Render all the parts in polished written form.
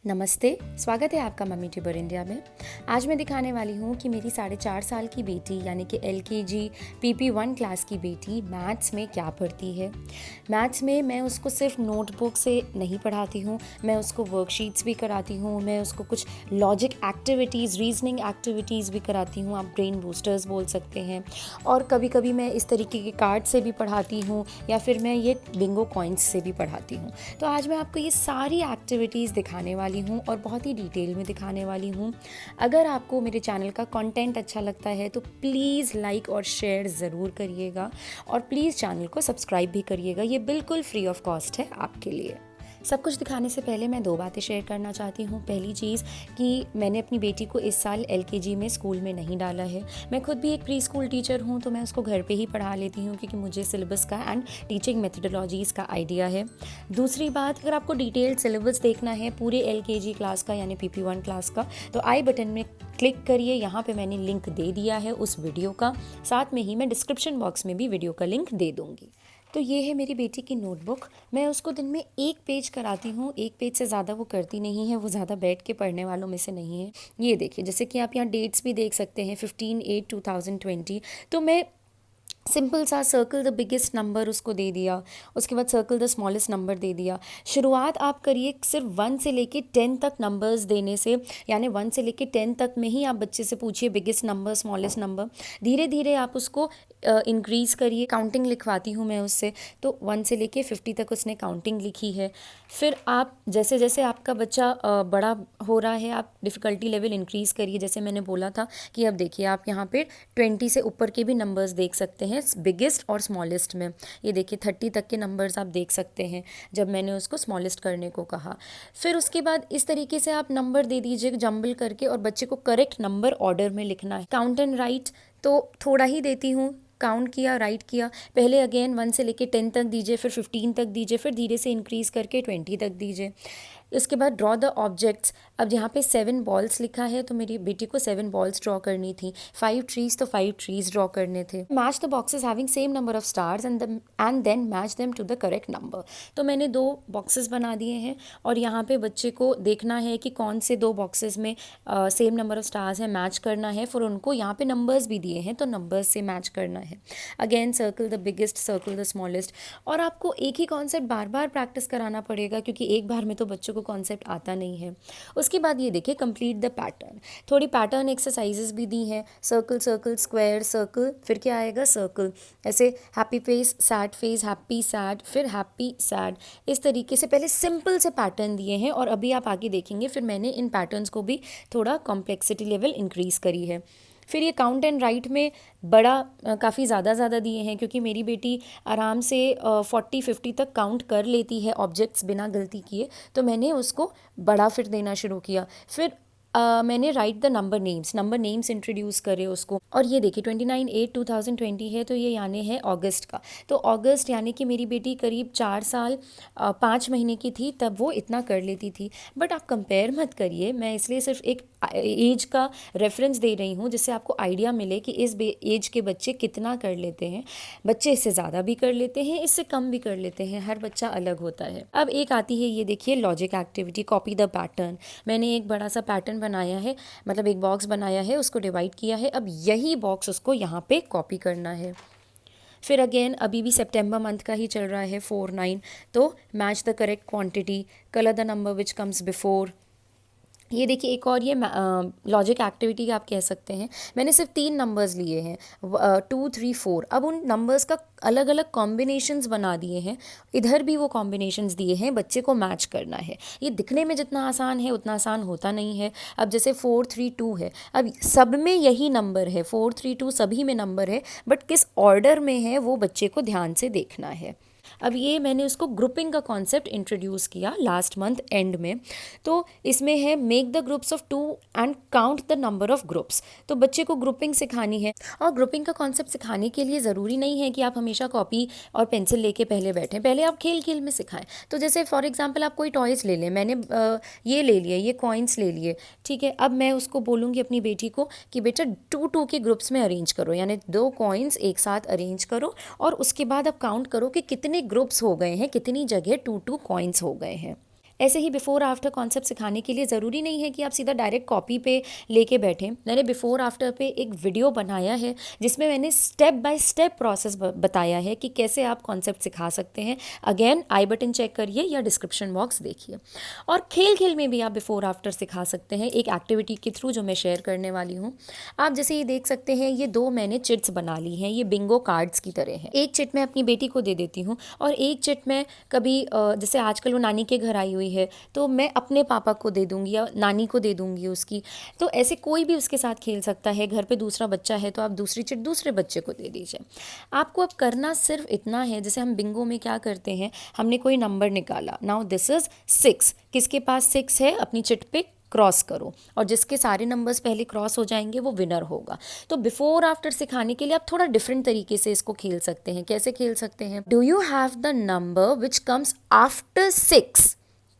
नमस्ते, स्वागत है आपका मम्मी ट्यूबर इंडिया में। आज मैं दिखाने वाली हूँ कि मेरी 4.5 साल की बेटी यानी कि LKG PP1 क्लास की बेटी मैथ्स में क्या पढ़ती है। मैथ्स में मैं उसको सिर्फ नोटबुक से नहीं पढ़ाती हूँ, मैं उसको वर्कशीट्स भी कराती हूँ, मैं उसको कुछ लॉजिक एक्टिविटीज़, रीजनिंग एक्टिविटीज़ भी कराती हूँ, आप ब्रेन बूस्टर्स बोल सकते हैं। और कभी कभी मैं इस तरीके के कार्ड से भी पढ़ाती हूँ या फिर मैं ये बिंगो कॉइन्स से भी पढ़ाती हूँ। तो आज मैं आपको ये सारी एक्टिविटीज़ दिखाने वाली हूँ और बहुत ही डिटेल में दिखाने वाली हूँ। अगर आपको मेरे चैनल का कंटेंट अच्छा लगता है तो प्लीज़ लाइक और शेयर ज़रूर करिएगा और प्लीज़ चैनल को सब्सक्राइब भी करिएगा। ये बिल्कुल फ्री ऑफ कॉस्ट है आपके लिए। सब कुछ दिखाने से पहले मैं 2 बातें शेयर करना चाहती हूँ। पहली चीज़ कि मैंने अपनी बेटी को इस साल LKG में स्कूल में नहीं डाला है। मैं खुद भी एक प्री स्कूल टीचर हूँ, तो मैं उसको घर पे ही पढ़ा लेती हूँ क्योंकि मुझे सिलेबस का एंड टीचिंग मेथडोलॉजीज़ का आइडिया है। दूसरी बात, अगर आपको डिटेल्ड सिलेबस देखना है पूरे LKG क्लास का यानी PP1 क्लास का, तो आई बटन में क्लिक करिए। यहाँ पे मैंने लिंक दे दिया है उस वीडियो का, साथ में ही मैं डिस्क्रिप्शन बॉक्स में भी वीडियो का लिंक दे दूँगी। तो ये है मेरी बेटी की नोटबुक। मैं उसको दिन में 1 पेज कराती हूँ, 1 पेज से ज़्यादा वो करती नहीं है, वो ज़्यादा बैठ के पढ़ने वालों में से नहीं है। ये देखिए, जैसे कि आप यहाँ डेट्स भी देख सकते हैं 15/8/2020। तो मैं सिंपल सा सर्कल द बिगेस्ट नंबर उसको दे दिया, उसके बाद सर्कल द स्मॉलेस्ट नंबर दे दिया। शुरुआत आप करिए सिर्फ 1 से लेके 10 तक नंबर्स देने से, यानी 1 से लेके 10 तक में ही आप बच्चे से पूछिए बिगेस्ट नंबर, स्मॉलेस्ट नंबर। धीरे धीरे आप उसको इंक्रीज़ करिए। काउंटिंग लिखवाती हूँ मैं उससे, तो 1 से लेके 50 तक उसने काउंटिंग लिखी है। फिर आप जैसे जैसे आपका बच्चा बड़ा हो रहा है, आप डिफ़िकल्टी लेवल इंक्रीज़ करिए। जैसे मैंने बोला था कि अब देखिए आप यहाँ पे 20 से ऊपर के भी नंबर्स देख सकते हैं बिगेस्ट और स्मॉलेस्ट में। ये देखिए 30 तक के नंबर्स आप देख सकते हैं जब मैंने उसको स्मॉलेस्ट करने को कहा। फिर उसके बाद इस तरीके से आप नंबर दे दीजिए जंबल करके, और बच्चे को करेक्ट नंबर ऑर्डर में लिखना है। काउंट एंड राइट तो थोड़ा ही देती हूँ, काउंट किया, राइट किया। पहले अगेन 1 से लेके 10 तक दीजिए, फिर 15 तक दीजिए, फिर धीरे से इंक्रीज़ करके 20 तक दीजिए। इसके बाद ड्रॉ द ऑब्जेक्ट्स। अब यहाँ पे 7 बॉल्स लिखा है, तो मेरी बेटी को 7 बॉल्स ड्रॉ करनी थी। 5 ट्रीज, तो 5 ट्रीज ड्रॉ करने थे। Match the boxes having same number of stars and then match them to the correct number. तो मैंने 2 बॉक्सेस बना दिए हैं और यहाँ पे बच्चे को देखना है कि कौन से 2 बॉक्सेस में सेम नंबर ऑफ स्टार्स है, मैच करना है। फिर उनको यहाँ पे नंबर्स भी दिए हैं, तो नंबर्स से मैच करना है। Again circle the biggest, circle the smallest. और आपको एक ही कॉन्सेप्ट बार बार प्रैक्टिस कराना पड़ेगा क्योंकि एक बार में तो बच्चों को कॉन्सेप्ट आता नहीं है। उसके बाद ये देखिए कंप्लीट द पैटर्न। थोड़ी पैटर्न एक्सरसाइजेस भी दी हैं, सर्कल सर्कल स्क्वायर सर्कल, फिर क्या आएगा सर्कल। ऐसे happy face, sad face, happy sad, फिर हैप्पी सैड। इस तरीके से पहले सिंपल से पैटर्न दिए हैं और अभी आप आगे देखेंगे फिर मैंने इन पैटर्न्स को भी थोड़ा कॉम्प्लेक्सिटी लेवल इंक्रीज़ करी है। फिर ये काउंट एंड राइट में बड़ा काफ़ी ज़्यादा दिए हैं क्योंकि मेरी बेटी आराम से 40-50 तक काउंट कर लेती है ऑब्जेक्ट्स बिना गलती किए, तो मैंने उसको बड़ा फिर देना शुरू किया। फिर मैंने right the number names introduce करे उसको। और ये देखिए 29/8/2020 है, तो ये यानी है अगस्त का। तो अगस्त यानी कि मेरी बेटी करीब 4 साल 5 महीने की थी तब वो इतना कर लेती थी। बट आप कंपेयर मत करिए, मैं इसलिए सिर्फ एक एज का रेफरेंस दे रही हूँ जिससे आपको आइडिया मिले कि इस एज के बच्चे कितना कर लेते हैं। बच्चे इससे ज़्यादा भी कर लेते हैं, इससे कम भी कर लेते हैं, हर बच्चा अलग होता है। अब एक आती है, ये देखिए logic activity, copy the pattern. मैंने एक बड़ा सा पैटर्न बनाया है, मतलब एक बॉक्स बनाया है, उसको डिवाइड किया है। अब यही बॉक्स उसको यहाँ पे कॉपी करना है। फिर अगेन अभी भी सितंबर मंथ का ही चल रहा है 4/9, तो match the correct quantity, colour the number which comes before. ये देखिए एक और ये लॉजिक एक्टिविटी आप कह सकते हैं। मैंने सिर्फ 3 नंबर्स लिए हैं, 2 3 4। अब उन नंबर्स का अलग अलग कॉम्बिनेशंस बना दिए हैं, इधर भी वो कॉम्बिनेशंस दिए हैं, बच्चे को मैच करना है। ये दिखने में जितना आसान है उतना आसान होता नहीं है। अब जैसे 4 3 2 है, अब सब में यही नंबर है, 4 3 2 सभी में नंबर है, बट किस ऑर्डर में है वो बच्चे को ध्यान से देखना है। अब ये मैंने उसको ग्रुपिंग का कॉन्सेप्ट इंट्रोड्यूस किया लास्ट मंथ एंड में। तो इसमें है make the groups of 2 and count the number of groups. तो बच्चे को ग्रुपिंग सिखानी है, और ग्रुपिंग का कॉन्सेप्ट सिखाने के लिए ज़रूरी नहीं है कि आप हमेशा कॉपी और पेंसिल लेके पहले बैठें, पहले आप खेल खेल में सिखाएं। तो जैसे फॉर एग्जाम्पल आप कोई टॉयज़ ले लें, मैंने ये ले लिए, ये कॉइन्स ले लिए, ठीक है। अब मैं उसको बोलूँगी अपनी बेटी को कि बेटा 2-2 के ग्रुप्स में अरेंज करो, यानी 2 कॉइन्स एक साथ अरेंज करो, और उसके बाद आप काउंट करो कि कितने ग्रुप्स हो गए हैं, कितनी जगह 2-2 कॉइन्स हो गए हैं। ऐसे ही बिफोर आफ्टर कॉन्सेप्ट सिखाने के लिए ज़रूरी नहीं है कि आप सीधा डायरेक्ट कॉपी पे लेके बैठें। मैंने बिफोर आफ्टर पे एक वीडियो बनाया है जिसमें मैंने स्टेप बाय स्टेप प्रोसेस बताया है कि कैसे आप कॉन्सेप्ट सिखा सकते हैं। अगेन आई बटन चेक करिए या डिस्क्रिप्शन बॉक्स देखिए। और खेल खेल में भी आप बिफोर आफ्टर सिखा सकते हैं एक एक्टिविटी के थ्रू जो मैं शेयर करने वाली हूँ। आप जैसे ये देख सकते हैं, ये 2 मैंने चिट्स बना ली हैं, ये बिंगो कार्ड्स की तरह है। एक चिट मैं अपनी बेटी को दे देती हूँ और एक चिट मैं कभी जैसे आजकल वो नानी के घर आई हुई है तो मैं अपने पापा को दे दूँगी या नानी को दे दूँगी उसकी। तो ऐसे कोई भी उसके साथ खेल सकता है। घर पे दूसरा बच्चा है तो आप दूसरी चिट दूसरे बच्चे को दे दीजिए। आपको अब करना सिर्फ इतना है, जैसे हम बिंगो में क्या करते हैं, हमने कोई नंबर निकाला, नाउ दिस इज 6, किसके पास 6 है अपनी चिट पे क्रॉस करो और जिसके सारे नंबर्स पहले क्रॉस हो जाएंगे वो विनर होगा। तो बिफोर आफ्टर सिखाने के लिए आप थोड़ा डिफरेंट तरीके से इसको खेल सकते हैं। कैसे खेल सकते हैं, do you have the number which comes after 6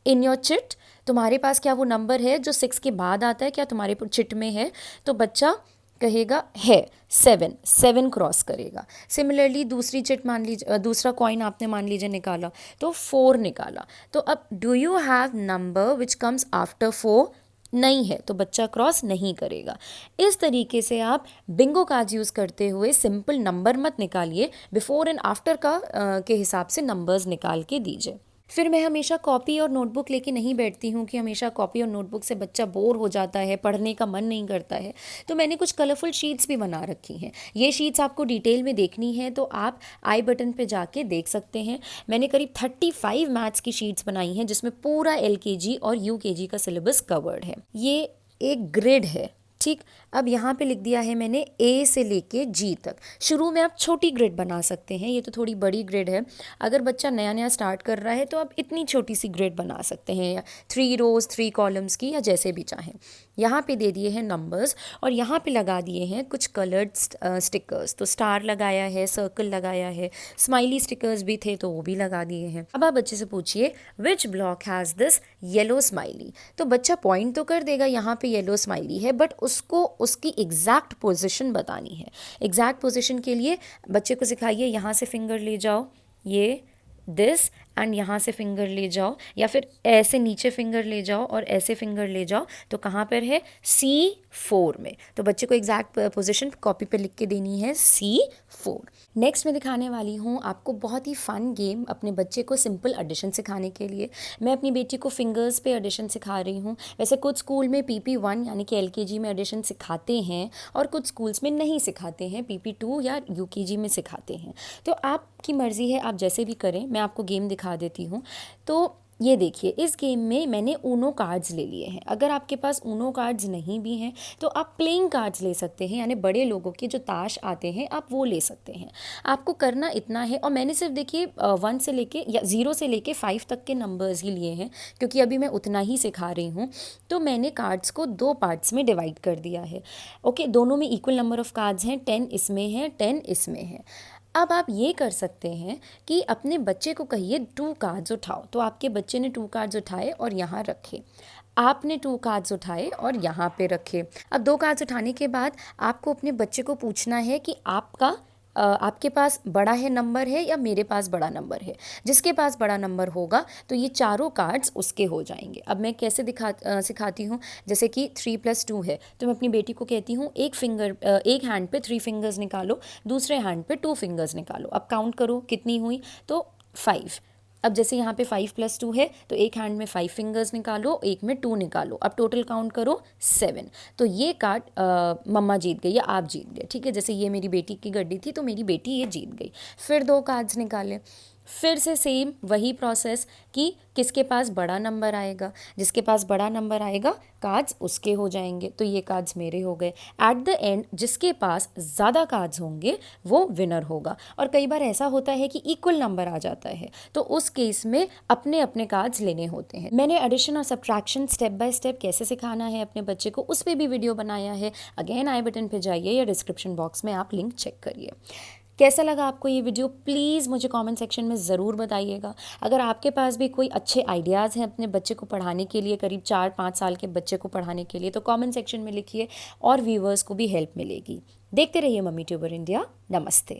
in your chit. तुम्हारे पास क्या वो नंबर है जो 6 के बाद आता है, क्या तुम्हारे चिट में है? तो बच्चा कहेगा है 7 क्रॉस करेगा। सिमिलरली दूसरी चिट मान लीजिए, दूसरा कॉइन आपने मान लीजिए निकाला तो 4 निकाला। तो अब do you have number which comes after 4, नहीं है तो बच्चा क्रॉस नहीं करेगा। इस तरीके से आप बिंगो कार्ड्स यूज़ करते हुए सिंपल नंबर मत निकालिए, बिफोर एंड आफ्टर का के हिसाब से नंबर्स निकाल के दीजिए। फिर मैं हमेशा कॉपी और नोटबुक लेके नहीं बैठती हूँ कि हमेशा कॉपी और नोटबुक से बच्चा बोर हो जाता है, पढ़ने का मन नहीं करता है। तो मैंने कुछ कलरफुल शीट्स भी बना रखी हैं। ये शीट्स आपको डिटेल में देखनी है तो आप आई बटन पे जाके देख सकते हैं। मैंने करीब 35 मैथ्स की शीट्स बनाई हैं जिसमें पूरा LKG और UKG का सिलेबस कवर्ड है। ये एक ग्रिड है, ठीक। अब यहाँ पे लिख दिया है मैंने A से लेके G तक। शुरू में आप छोटी ग्रिड बना सकते हैं, ये तो थोड़ी बड़ी ग्रिड है। अगर बच्चा नया नया स्टार्ट कर रहा है तो आप इतनी छोटी सी ग्रिड बना सकते हैं, या 3 रोज़ 3 कॉलम्स की, या जैसे भी चाहें। यहाँ पे दे दिए हैं नंबर्स और यहाँ पे लगा दिए हैं कुछ कलर्ड स्टिकर्स। तो स्टार लगाया है, सर्कल लगाया है, स्माइली स्टिकर्स भी थे तो वो भी लगा दिए हैं। अब आप बच्चे से पूछिए which block has this yellow smiley. तो बच्चा पॉइंट तो कर देगा यहाँ पे येलो स्माइली है, बट उसको उसकी एग्जैक्ट पोजीशन बतानी है। एग्जैक्ट पोजीशन के लिए बच्चे को सिखाइए, यहाँ से फिंगर ले जाओ, ये दिस, एंड यहाँ से फिंगर ले जाओ, या फिर ऐसे नीचे फिंगर ले जाओ और ऐसे फिंगर ले जाओ, तो कहाँ पर है? C4 में। तो बच्चे को एग्जैक्ट पोजीशन कॉपी पे लिख के देनी है C4। नेक्स्ट मैं दिखाने वाली हूँ आपको बहुत ही फन गेम अपने बच्चे को सिंपल एडिशन सिखाने के लिए। मैं अपनी बेटी को फिंगर्स पे एडिशन सिखा रही हूँ। वैसे कुछ स्कूल में PP1 यानी कि LKG में एडिशन सिखाते हैं और कुछ स्कूल्स में नहीं सिखाते हैं, PP2 या UKG में सिखाते हैं। तो आपकी मर्ज़ी है, आप जैसे भी करें। मैं आपको गेम दिखा देती हूँ। तो ये देखिए, इस गेम में मैंने ऊनो कार्ड्स ले लिए हैं। अगर आपके पास ऊनो कार्ड्स नहीं भी हैं तो आप प्लेइंग कार्ड्स ले सकते हैं, यानी बड़े लोगों के जो ताश आते हैं आप वो ले सकते हैं। आपको करना इतना है, और मैंने सिर्फ देखिए 1 से लेके या 0 से लेके 5 तक के नंबर्स ही लिए हैं क्योंकि अभी मैं उतना ही सिखा रही हूँ। तो मैंने कार्ड्स को 2 पार्ट्स में डिवाइड कर दिया है। ओके, दोनों में इक्वल नंबर ऑफ कार्ड्स हैं, 10 इसमें है, 10 इसमें है। अब आप ये कर सकते हैं कि अपने बच्चे को कहिए 2 कार्ड्स उठाओ। तो आपके बच्चे ने 2 कार्ड्स उठाए और यहाँ रखे, आपने 2 कार्ड्स उठाए और यहाँ पे रखे। अब 2 कार्ड्स उठाने के बाद आपको अपने बच्चे को पूछना है कि आपके पास बड़ा है नंबर है या मेरे पास बड़ा नंबर है। जिसके पास बड़ा नंबर होगा तो ये चारों कार्ड्स उसके हो जाएंगे। अब मैं कैसे सिखाती हूँ, जैसे कि 3 + 2 है तो मैं अपनी बेटी को कहती हूँ एक हैंड पे 3 फिंगर्स निकालो, दूसरे हैंड पे 2 फिंगर्स निकालो। अब काउंट करो कितनी हुई, तो 5। अब जैसे यहाँ पे 5 + 2 है तो एक हैंड में 5 फिंगर्स निकालो, एक में 2 निकालो। अब टोटल काउंट करो 7। तो ये कार्ड मम्मा जीत गई या आप जीत गए, ठीक है। जैसे ये मेरी बेटी की गड्डी थी तो मेरी बेटी ये जीत गई। फिर 2 कार्ड्स निकाले, फिर से सेम वही प्रोसेस कि किसके पास बड़ा नंबर आएगा। जिसके पास बड़ा नंबर आएगा कार्ड्स उसके हो जाएंगे, तो ये कार्ड्स मेरे हो गए। एट द एंड जिसके पास ज़्यादा कार्ड्स होंगे वो विनर होगा। और कई बार ऐसा होता है कि इक्वल नंबर आ जाता है, तो उस केस में अपने अपने कार्ड्स लेने होते हैं। मैंने एडिशन और सब्ट्रैक्शन स्टेप बाय स्टेप कैसे सिखाना है अपने बच्चे को, उस पर भी वीडियो बनाया है। अगेन आई बटन पे जाइए या डिस्क्रिप्शन बॉक्स में आप लिंक चेक करिए। कैसा लगा आपको ये वीडियो, प्लीज़ मुझे कमेंट सेक्शन में ज़रूर बताइएगा। अगर आपके पास भी कोई अच्छे आइडियाज़ हैं अपने बच्चे को पढ़ाने के लिए, करीब 4-5 साल के बच्चे को पढ़ाने के लिए, तो कमेंट सेक्शन में लिखिए और व्यूवर्स को भी हेल्प मिलेगी। देखते रहिए मम्मी ट्यूबर इंडिया। नमस्ते।